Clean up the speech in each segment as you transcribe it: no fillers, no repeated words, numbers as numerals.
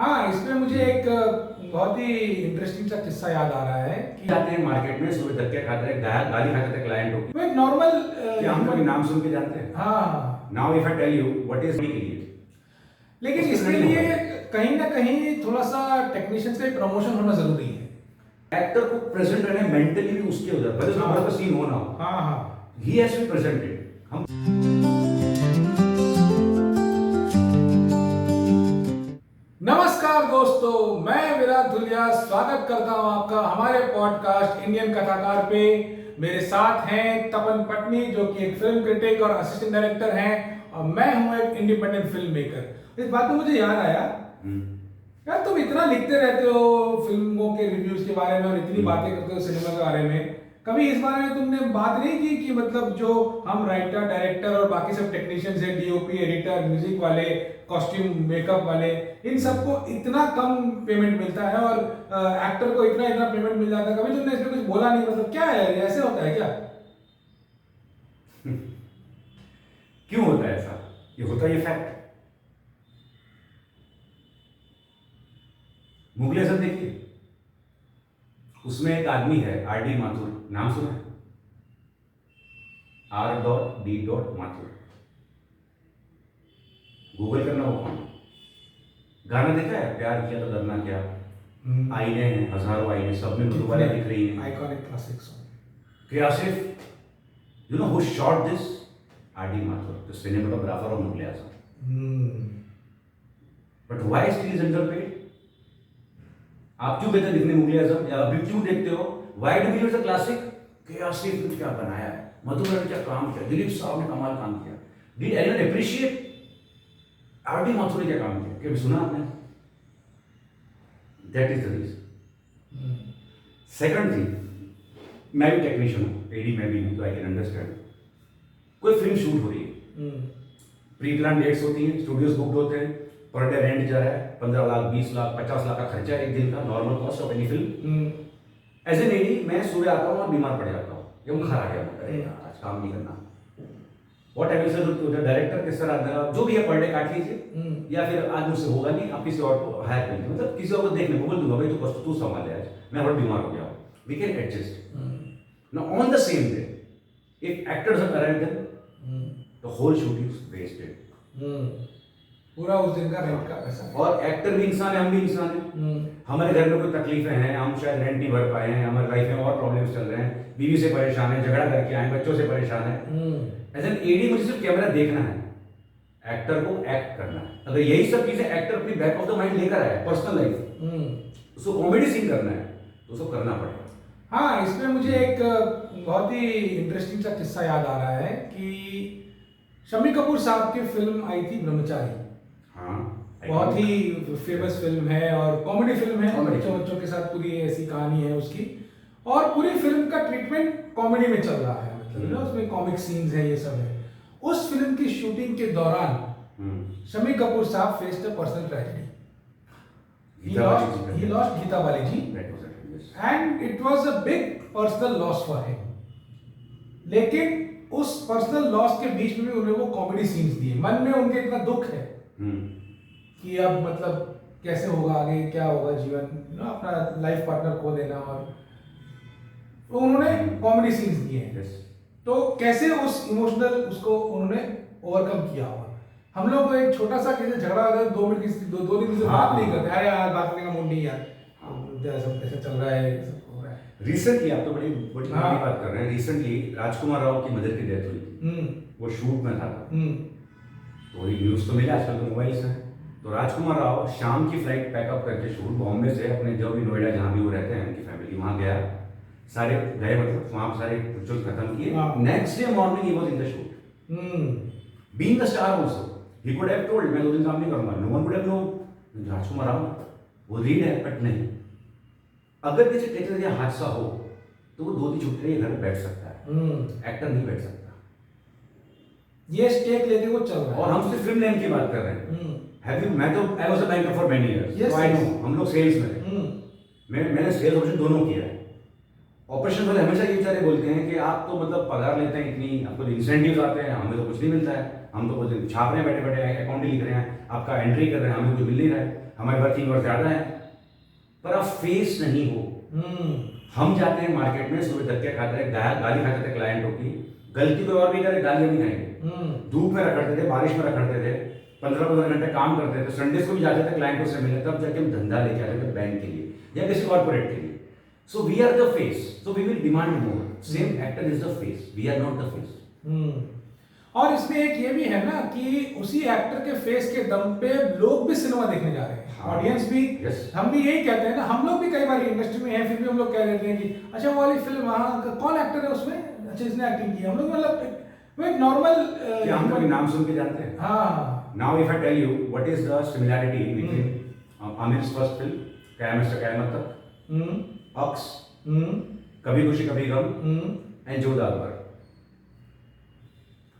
हाँ, इसमें मुझे एक बहुत ही इंटरेस्टिंग सा किस्सा याद आ रहा है कि जाते हैं मार्केट में सुबह धक्के खाते हैं, गाली खाते थे क्लाइंट होगी। वो एक नॉर्मल क्या हम कभी नाम सुन के जानते हैं? हाँ, now if I tell you what is create, लेकिन उसके इसके नहीं लिए होगा। कहीं ना कहीं थोड़ा सा टेक्नीशियंस का प्रमोशन होना जरूरी है। एक्टर को प्रेजेंट रहना मेंटली भी उसके उधर, भले उसका बड़ा सीन हो ना हो, हाँ हाँ। He has to be presented. हम नमस्कार दोस्तों, मैं विराट धुलिया स्वागत करता हूं आपका हमारे पॉडकास्ट इंडियन कथाकार पे। मेरे साथ हैं तपन पटनी जो कि एक फिल्म क्रिटिक और असिस्टेंट डायरेक्टर हैं, और मैं हूं एक इंडिपेंडेंट फिल्म मेकर। इस बात पे मुझे याद आया, यार तुम इतना लिखते रहते हो फिल्मों के रिव्यूज के बारे में और इतनी बातें करते हो सिनेमा के बारे में, कभी इस बारे में तुमने बात नहीं की कि मतलब जो हम राइटर डायरेक्टर और बाकी सब टेक्नीशियंस हैं, डीओपी एडिटर म्यूजिक वाले कॉस्ट्यूम मेकअप वाले, इन सबको इतना कम पेमेंट मिलता है और एक्टर को इतना इतना पेमेंट मिल जाता है, कभी तुमने इसमें कुछ बोला नहीं? मतलब क्या है, ऐसे होता है क्या? क्यों होता है ऐसा? ये होता है, ये फैक्ट। मुगले आजम देखिए, उसमें एक आदमी है आर.डी. माथुर, नाम सुना है? R.D. गूगल करना, वो कौन? गाना देखा है, प्यार किया तो डरना क्या? आईने हैं, हजारों आईने, सब में मधुबाला दिख रही है। Iconic classic song. K Asif, you know who shot this? R.D. Mathur, the cinematographer of Mughale Azam. But why still is underpaid? आप क्यों कहते लिखने मुगले आजम, या अभी क्यों देखते हो? Why do believe the classic? कि आसिफ ने क्या बनाया है, मधुबाला ने क्या काम किया, दिलीप साहब ने कमाल काम किया। Did anyone appreciate R.D. Mathur ने क्या काम किया? कभी सुना आपने? That is the reason. Second thing, मैं भी टेक्नीशियन हूँ, एडी मैं भी हूँ, तो आई कैन अंडरस्टैंड। कोई फिल्म शूट हो रही है, प्री प्लान डेट्स होती हैं, स्टूडियोज बुक्ड होते हैं, पर डे रेंट जा रहा है 15 लाख 20 लाख 50 लाख का खर्चा है एक दिन का, normal cost of any film. As an AD मैं सुबह आता हूँ और बीमार पड़ जाता हूँ, या बुखार आ गया, अरे यार आज काम नहीं करना। What I will say to the director, किस तरह जो भी है पर डे काट लीजिए, या फिर आज मुझसे होगा नहीं, आप किसी और को हायर कर लीजिए, मतलब किसी और को देखने को बोल दूंगा, भाई तू कष्ट तू संभाले, आज मैं बहुत बीमार हो गया हूँ, we can adjust. Now on the same day if actors are arrive, then the whole shoot is wasted. पूरा उस दिन का रेंट का पैसा। और एक्टर भी इंसान है, हम भी इंसान हैं। हमारे घर में कोई तकलीफें हैं, हम शायद रेंट नहीं भर पाए हैं, हमारी लाइफ में और प्रॉब्लम्स चल रहे हैं, बीवी से परेशान है, झगड़ा करके आए, बच्चों से परेशान है। एज एन एडी मुझे सिर्फ कैमरा देखना है, एक्टर को एक्ट करना है। अगर यही सब चीजें एक्टर अपनी बैक ऑफ द माइंड लेकर आए, पर्सनल लाइफ, उसको कॉमेडी सीन करना है तो उसको करना पड़ेगा। हाँ, इसमें मुझे एक बहुत ही इंटरेस्टिंग सा किस्सा याद आ रहा है कि शम्मी कपूर साहब की फिल्म आई थी ब्रह्मचारी। बहुत ही फेमस फिल्म है और कॉमेडी फिल्म है, बच्चों के साथ पूरी ऐसी कहानी है उसकी, और पूरी फिल्म का ट्रीटमेंट कॉमेडी में चल रहा है, मतलब उसमें कॉमिक सीन्स है, ये सब है। उस फिल्म की शूटिंग के दौरान शम्मी कपूर साहब faced a personal tragedy. he lost Geeta Bali ji, and it was a big personal loss for him। लेकिन उस पर्सनल लॉस के बीच में भी उन्हें वो कॉमेडी सीन्स दिए। मन में उनके इतना दुख है कि अब मतलब कैसे होगा आगे, क्या होगा जीवन, अपना लाइफ पार्टनर खो देना, और तो उन्होंने कॉमेडी सीन्स दिए हैं। तो कैसे उस इमोशनल उसको उन्होंने ओवरकम किया होगा। हम लोग एक छोटा सा कैसे झगड़ा होता है, 2 मिनट की दो दिन से बात नहीं करते, अरे यार बात करने का मूड नहीं यार, सब कैसे चल रहा है, सब हो रहा है। रिसेंटली आप तो बड़ी बड़ी बात कर रहे हैं, रिसेंटली राजकुमार राव की मदर की डेथ हुई थी, वो शूट में था, तो ये न्यूज़ तो मिला, आजकल तो मोबाइल से। तो राजकुमार राव शाम की फ्लाइट पैकअप करके शूट बॉम्बे से अपने जो भी नोएडा जहाँ भी वो रहते हैं उनकी फैमिली वहाँ गया, सारे गए, मतलब वहाँ सारे पिक्चर्स खत्म किए। Next day morning he was in the shoot, being the star also he could have told मैं 2 दिन काम नहीं करूँगा, no one could have known Rajkumar Rao, वो रीड है, बट नहीं, अगर किसी टेक्निकल या हादसा हो तो वो 2 दिन छुट्टी घर बैठ सकता है, एक्टर नहीं बैठ सकता। ये स्टेक लेके वो चल रहा है। और हम सिर्फ फिल्म लाइन की बात कर रहे हैं। हैव यू, मैं तो I was a banker for many years, so I know, हम लोग सेल्स में, मैंने सेल्स ऑपरेशन दोनों किया है। ऑपरेशन वाले हमेशा ये बेचारे बोलते हैं कि आप तो मतलब पगार लेते हैं इतनी, आपको इंसेंटिव्स आते हैं, हमें तो कुछ नहीं मिलता है, हम तो कुछ छाप रहे हैं, बैठे बैठे अकाउंट ही लिख रहे हैं, आपका एंट्री कर रहे हैं, हमें कुछ मिल नहीं रहा है। हमारे वर्किंग और ज्यादा है, पर आप फेस नहीं हो। हम जाते हैं मार्केट में, सुबह धक्के खाते हैं, गाली खाते थे क्लाइंटों की, गलती कोई और भी करे, गालियां भी खाएंगे। धूप में रखते थे, बारिश में रखते थे, 15-15 घंटे काम करते थे, संडे को भी जाते थे क्लाइंटों से मिलने, तब जाके हम धंधा लेके आते थे बैंक के लिए या किसी कॉर्पोरेट के लिए। So we are the face, so we will demand more. Same actor is the face, we are not the face. और इसमें एक ये भी है ना कि उसी एक्टर के फेस के दम पे लोग भी सिनेमा देखने जा रहे हैं, ऑडियंस भी। हम भी यही कहते हैं ना, हम लोग भी कई बार इंडस्ट्री में हैं, फिर भी हम लोग कह देते हैं कि अच्छा वो वाली फिल्म, वहाँ कौन एक्टर है उसमें, अच्छा इसने एक्टिंग की। हम लोग मतलब वो एक नॉर्मल, हम लोग नाम सुन के जानते हैं। हाँ। Now if I tell you what is the similarity between आमिर's first film Qayamat Se Qayamat Tak, Aks, Kabhi Khushi Kabhi Gham and Jodhaa Akbar,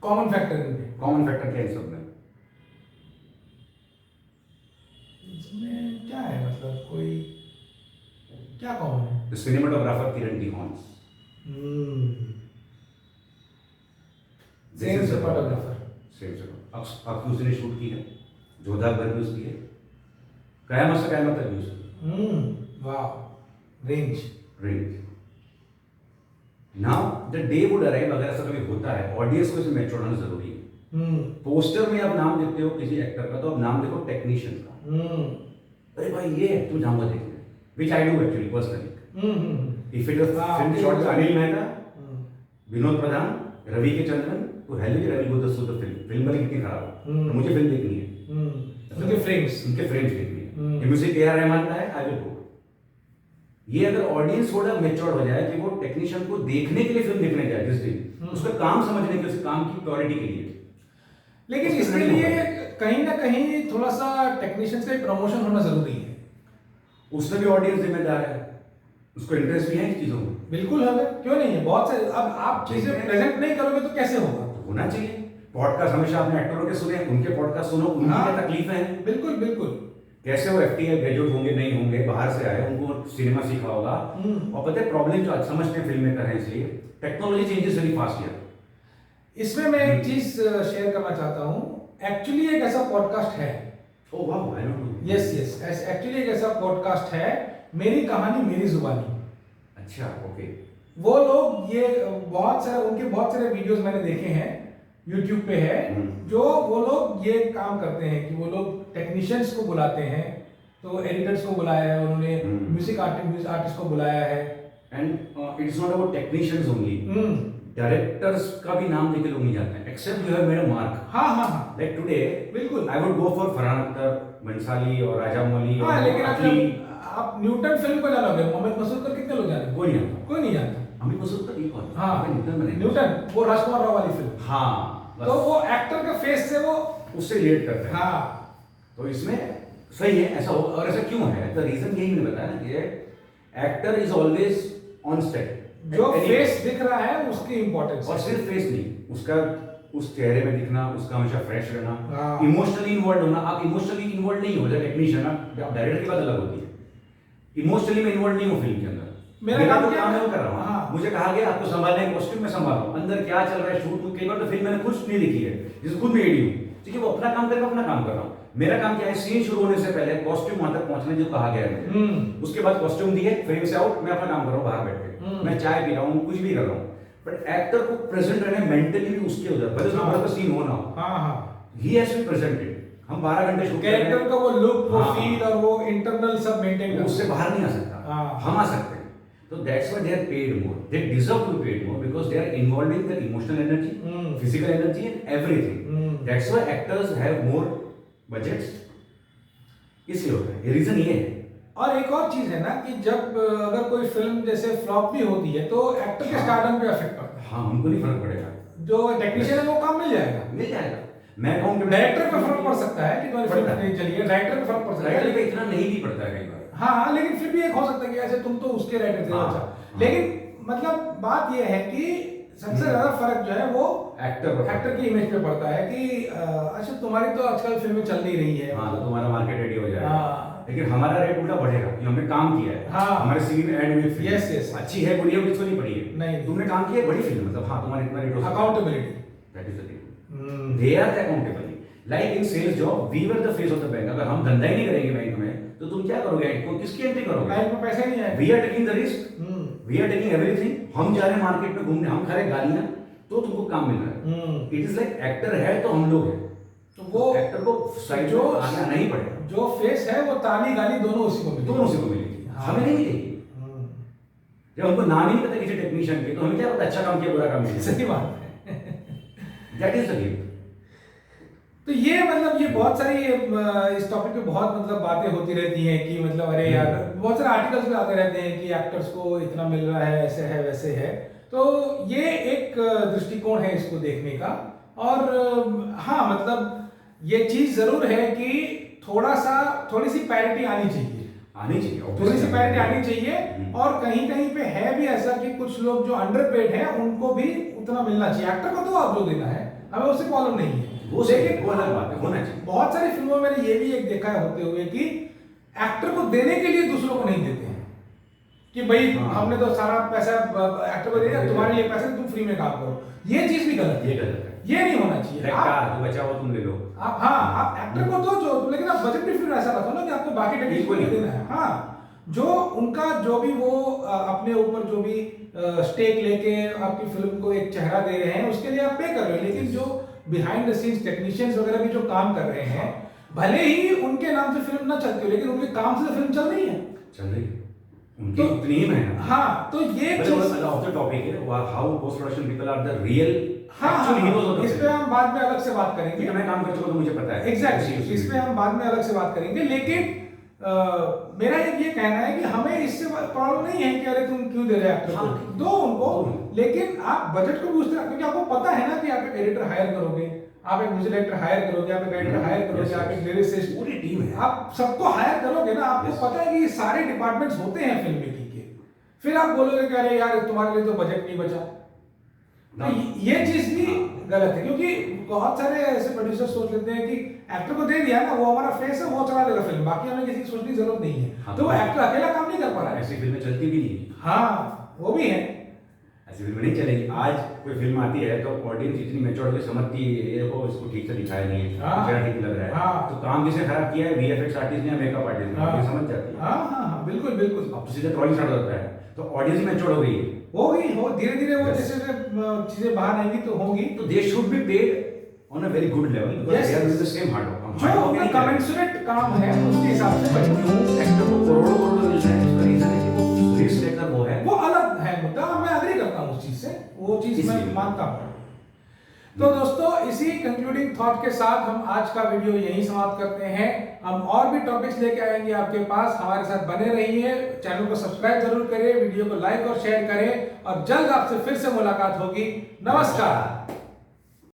common factor क्या है सब में? इसमें क्या है, मतलब कोई क्या कॉमन है? The cinematographer Kiran Deohans, same cinematographer, Aks उसने शूट की है, जोधा अकबर भी उसकी है, कयामत से कयामत तक भी उसकी। वाह, range. Now the day would arrive, अगर ऐसा कभी होता है, ऑडियंस को इसमें मैच्योर होना जरूरी है। पोस्टर में आप नाम देखते हो किसी एक्टर का, तो आप नाम देखो टेक्नीशियन का। अरे भाई ये है, तू जाऊंगा देखने, which I do actually personally. If it is film shot Anil Mehta, Vinod Pradhan, Ravi K Chandran, तो hello Ravi go the film वाली कितनी खराब है, तो मुझे फिल्म देखनी है, उनके फ्रेम्स देखनी है। ये म्यूजिक ए आर रहमान का है, आई विल गो। ये अगर ऑडियंस थोड़ा मेच्योर हो जाए कि वो टेक्नीशियन को देखने के लिए फिल्म देखने जाए जिस दिन, उसका काम समझने के, उसके काम की क्वालिटी के लिए। लेकिन इसके लिए कहीं ना कहीं थोड़ा सा टेक्नीशियंस का प्रमोशन होना जरूरी है। उसमें भी ऑडियंस जिम्मेदार है, उसको इंटरेस्ट भी है इन चीजों में। बिल्कुल है, क्यों नहीं है। बहुत से, अब आप चीजें प्रेजेंट नहीं करोगे तो कैसे होगा? तो होना चाहिए। पॉडकास्ट हमेशा अपने एक्टरों के सुने, उनके पॉडकास्ट सुनो, उनकी क्या तकलीफें हैं। बिल्कुल। कैसे वो एफटीआई ग्रेजुएट होंगे नहीं होंगे, बाहर से आए, उनको सिनेमा सीखा होगा, और पता है प्रॉब्लम जो आज समझते हैं फिल्म मेकर हैं, इसलिए technology changes very fast here. इसमें मैं एक चीज शेयर करना चाहता हूँ। एक्चुअली एक ऐसा पॉडकास्ट है, ओह वाह, I don't know. Yes, actually एक ऐसा पॉडकास्ट है, मेरी कहानी मेरी जुबानी। अच्छा, ओके। वो लोग ये बहुत सारे वीडियोस मैंने देखे हैं, यूट्यूब पे है, जो वो लोग ये काम करते हैं कि वो लोग टेक्नीशियंस को बुलाते हैं, तो एडिटर्स को बुलाया है उन्होंने, म्यूजिक आर्टिस्ट को बुलाया है, and it is not about technicians only, directors का भी नाम लेके लोग नहीं जाते हैं, except you have made a mark. हाँ, लाइक टुडे बिल्कुल, I would go for Farhan Akhtar, Bhansali और राजा मौली। हाँ, लेकिन आप न्यूटन फिल्म को जानोगे, मोहम्मद मसूद का कितने लोग जानते? कोई नहीं जानता। अमित मसूद का एक और, हाँ, न्यूटन, वो राजकुमार राव वाली फिल्म। हाँ, तो वो एक्टर के फेस से वो उससे रिलेट करते हैं। हाँ, तो इसमें सही है ऐसा हो। और ऐसा क्यों है? द रीजन यही मैंने बताया ना कि actor is always on set, जो फेस दिख रहा है उसकी इंपॉर्टेंस। और सिर्फ फेस नहीं, उसका उस चेहरे में दिखना, उसका हमेशा फ्रेश रहना, हाँ। इमोशनली इन्वॉल्व होना। आप इमोशनली इन्वॉल्व नहीं हो जब टेक्नीशियन, आप डायरेक्टर की बात अलग होती है, इमोशनली में इन्वॉल्व नहीं हो फिल्म के अंदर। मेरा काम क्या मैं कर रहा हूँ। हाँ। मुझे कहा गया आपको संभालने का कॉस्ट्यूम में संभाल रहा हूँ, अंदर क्या चल रहा है शूट में। कई बार तो फिल्म मैंने खुद नहीं लिखी है, जिसे खुद में एडी हूँ, ठीक है, वो अपना काम करेगा, अपना काम कर रहा हूँ। मेरा काम क्या है, सीन शुरू होने से पहले कॉस्ट्यूम वहां तक पहुंचने जो कहा गया है, उसके बाद कॉस्ट्यूम दिए, फ्रेम से आउट, मैं अपना काम कर रहा हूँ बाहर बैठ के, मैं चाय पी रहा हूँ, कुछ भी कर रहा हूँ, बट एक्टर को प्रेजेंट रहना मेंटली भी उसके उधर, भले उसका बड़ा सीन हो ना हो, ही हैज टू प्रेजेंटेड। हम 12 घंटे शूट कैरेक्टर का वो लुक, वो फील और वो इंटरनल सब मेंटेन कर, उससे बाहर नहीं आ सकता, हम आ सकते हैं। So that's why they are paid more. They deserve to be paid more because they are involved in their emotional energy, physical energy, and everything. That's why actors have more budgets. इसलिए होता है, ये reason ये है। और एक और चीज है ना कि जब अगर कोई फिल्म जैसे फ्लॉप भी होती है तो एक्टर के स्टारडम पे इफेक्ट पड़ता है। हाँ, हमको नहीं फर्क पड़ेगा, जो टेक्नीशियन है वो काम मिल जाएगा। मैं कहूँ कि डायरेक्टर पे फर्क पड़ सकता है कि तुम्हारी फिल्म नहीं चली है, डायरेक्टर पे फर्क पड़ सकता है, डायरेक्टर पे इतना नहीं भी पड़ता है कई बार। हाँ, लेकिन फिर भी एक हो सकता है कि ऐसे तुम तो उसके राइटर थे, अच्छा। लेकिन मतलब बात यह है कि सबसे ज्यादा फर्क जो है वो एक्टर की इमेज पे पड़ता है कि अच्छा तुम्हारी तो आजकल फिल्में चल नहीं रही है, हाँ, तो तुम्हारा मार्केट रेडी हो जाएगा। लेकिन हमारा रेट उल्टा बढ़ेगा कि हमने काम किया है, हाँ, हमारे सीवी में ऐड हुई फिल्म, यस, अच्छी है बुरी है किसको नहीं पड़ी है, नहीं, तुमने काम किया है, बड़ी फिल्म, मतलब हाँ तुम्हारे इतना रेट हो सकता है। Accountability, that is the thing, they are accountable. Like in sales job we were the face of the bank. अगर हम धंधा ही नहीं करेंगे बैंक में तो तुम क्या करोगे? किसकी एंट्री करोगे? बैंक में पैसे नहीं आए। We are taking the risk, we are taking everything. हम जा रहे हैं मार्केट में घूमने, हम खा रहे गालियां, तो तुमको काम मिल रहा है। इट इज लाइक एक्टर है तो हम लोग हैं, तो वो एक्टर को साइड जो आना नहीं पड़ेगा। जो फेस है वो ताली गाली दोनों उसी को मिलेगी, दोनों उसी को मिलेगी, हमें नहीं मिलेगी। जब हमको नाम ही नहीं पता किसी टेक्नीशियन के, तो हमें क्या पता अच्छा काम किया बुरा काम किया। सही बात है। That is the game. तो ये मतलब ये बहुत सारी इस टॉपिक पे बहुत मतलब बातें होती रहती हैं कि मतलब अरे यार बहुत सारे आर्टिकल्स भी आते रहते हैं कि एक्टर्स को इतना मिल रहा है, ऐसे है वैसे है। तो ये एक दृष्टिकोण है इसको देखने का। और हाँ मतलब ये चीज जरूर है कि थोड़ी सी पैरिटी आनी चाहिए, थोड़ी सी पैरिटी आनी चाहिए। और कहीं कहीं पे है भी ऐसा कि कुछ लोग जो अंडरपेड हैं उनको भी उतना मिलना चाहिए। एक्टर को तो आप जो देना है, हमें उससे प्रॉब्लम नहीं है, लेकिन वो अलग बात है, होना चाहिए। बहुत सारी फिल्मों में मैंने ये भी एक देखा है होते हुए कि एक्टर को देने के लिए दूसरों को नहीं देते हैं कि भाई हमने तो सारा पैसा एक्टर को दे दिया, तुम्हारे लिए पैसे, तुम फ्री में काम करो। ये चीज भी गलत है, ये गलत है, ये नहीं होना चाहिए। आप बचाओ तुम ले लो, आप हाँ आप एक्टर को दो जो, लेकिन आप बजट भी फिर ऐसा रखो ना कि आपको बाकी टेक्नीशियन को नहीं देना है। हाँ जो उनका जो भी वो अपने ऊपर जो भी स्टेक लेके आपकी फिल्म को एक चेहरा दे रहे हैं उसके लिए आप पे कर रहे हो, लेकिन जो बिहाइंड द सीन्स टेक्नीशियंस वगैरह भी जो काम कर रहे हैं, भले ही उनके नाम से फिल्म ना चलती हो लेकिन उनके काम से तो फिल्म चल रही है, उनकी उतनी ही मेहनत। हाँ तो ये चीज ऑफ द टॉपिक है how post production people are the real actual heroes of the film. इस पे हम बाद में अलग से बात करेंगे, मैं काम कर चुका तो मुझे पता है एग्जैक्टली। इस पे हम बाद में अलग से बात करेंगे, लेकिन मेरा एक ये कहना है कि हमें इससे प्रॉब्लम नहीं है कि अरे तुम क्यों दे रहे हो एक्टर को, दो उनको, लेकिन आप बजट को भी उस तरह, क्योंकि आपको पता है ना कि आप एक एडिटर हायर करोगे, आप एक म्यूजिक डायरेक्टर हायर करोगे, आप एक राइटर हायर करोगे, आप एक लिरिसिस्ट, पूरी टीम है, आप सबको हायर करोगे ना। आपको पता है कि ये सारे डिपार्टमेंट्स होते हैं फिल्म मेकिंग के। फिर आप बोलोगे कि अरे यार तुम्हारे लिए तो बजट नहीं बचा, तो ये चीज भी गलत है। क्योंकि बहुत सारे ऐसे प्रोड्यूसर सोच लेते हैं कि एक्टर को दे दिया ना, वो हमारा फेस है, वो चला देगा फिल्म, बाकी हमें किसी की सोचने की जरूरत नहीं है। तो वो एक्टर अकेला काम नहीं कर पा रहा है, ऐसी फिल्में चलती भी नहीं। हाँ वो भी है, ऐसी फिल्में नहीं चलेगी। आज कोई फिल्म आती है तो ऑडियंस इतनी मैच्योर होकर समझती है ये को इसको ठीक से दिखाया नहीं है, क्या ठीक लग रहा है, तो काम किसने खराब किया है? वीएफएक्स आर्टिस्ट ने, मेकअप आर्टिस्ट ने, समझ जाती है। हाँ बिल्कुल बिल्कुल। अब तो सीधा ट्रॉली स्टार्ट होता है, तो ऑडियंस मैच्योर हो गई है, हो धीरे धीरे वो जैसे चीजें बाहर आएंगी तो होंगी। तो they should be paid on a very good level, because they are doing the same hard work. जो उनका कमेंसुरेट काम है उसके हिसाब से। एक्टर को करोड़ों करोड़ मिल रहे हैं, इसका रीजन है कि वो रिस्क लेकर वो है, वो अलग है मुद्दा, मैं एग्री करता हूँ उस चीज से, वो चीज मैं मानता हूँ। तो दोस्तों इसी कंक्लूडिंग थॉट के साथ हम आज का वीडियो यहीं समाप्त करते हैं। हम और भी टॉपिक्स लेके आएंगे आपके पास, हमारे साथ बने रहिए, चैनल को सब्सक्राइब जरूर करें, वीडियो को लाइक और शेयर करें, और जल्द आपसे फिर से मुलाकात होगी। नमस्कार।